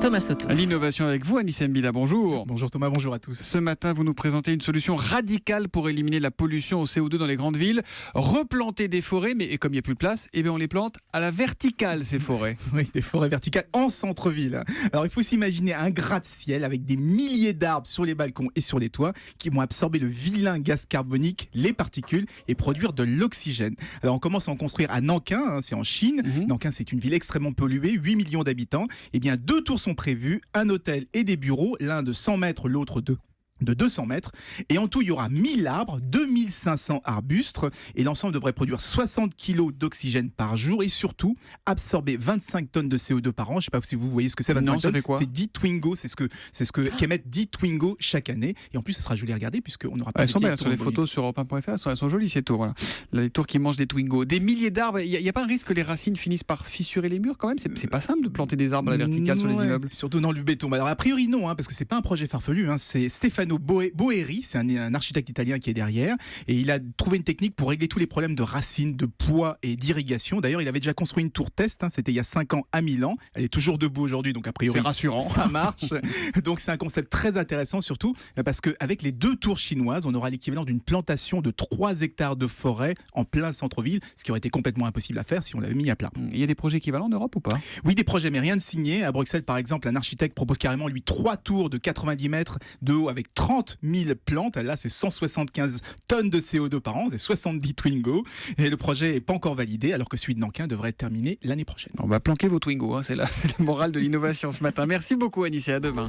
Thomas Soto. L'innovation avec vous, Anissa Mbida, bonjour. Bonjour Thomas, bonjour à tous. Ce matin, vous nous présentez une solution radicale pour éliminer la pollution au CO2 dans les grandes villes. Replanter des forêts, mais comme il n'y a plus de place, on les plante à la verticale, ces forêts. Oui, des forêts verticales en centre-ville. Alors il faut s'imaginer un gratte-ciel avec des milliers d'arbres sur les balcons et sur les toits qui vont absorber le vilain gaz carbonique, les particules, et produire de l'oxygène. Alors on commence à en construire à Nankin, c'est en Chine. Nankin, c'est une ville extrêmement polluée, 8 millions d'habitants. Eh bien, 2 tours sont prévus, un hôtel et des bureaux, l'un de 100 mètres, l'autre de 200 mètres. Et en tout, il y aura 1000 arbres, 2500 arbustes. Et l'ensemble devrait produire 60 kg d'oxygène par jour et surtout absorber 25 tonnes de CO2 par an. Je ne sais pas si vous voyez ce que c'est, 25 tonnes. Ça fait quoi ? C'est 10 Twingo, c'est ce que qu'émettent 10 Twingo chaque année. Et en plus, ça sera joli à regarder puisqu'on n'aura pas elles sont belles sur les photos sur europe1.fr, elles sont jolies ces tours. Voilà. Les tours qui mangent des Twingo. Des milliers d'arbres, il n'y a pas un risque que les racines finissent par fissurer les murs quand même ? C'est pas simple de planter des arbres à la verticale sur les immeubles. Surtout dans le béton. Alors a priori non, parce que c'est pas un projet farfelu. C'est Stefano Boeri, c'est un architecte italien qui est derrière, et il a trouvé une technique pour régler tous les problèmes de racines, de poids et d'irrigation. D'ailleurs, il avait déjà construit une tour test, c'était il y a 5 ans à Milan. Elle est toujours debout aujourd'hui, donc a priori c'est rassurant. Ça marche. Donc c'est un concept très intéressant, surtout parce qu'avec les 2 tours chinoises, on aura l'équivalent d'une plantation de 3 hectares de forêt en plein centre-ville, ce qui aurait été complètement impossible à faire si on l'avait mis à plat. Il y a des projets équivalents en Europe ou pas ? Oui, des projets, mais rien de signé. À Bruxelles, par exemple, un architecte propose carrément, lui, 3 tours de 90 mètres de haut avec 30 000 plantes. Là, c'est 175 tonnes de CO2 par an, c'est 70 Twingo. Et le projet n'est pas encore validé, alors que celui de Nankin devrait être terminé l'année prochaine. On va planquer vos Twingo, c'est la morale de l'innovation ce matin. Merci beaucoup, Anissa, à demain.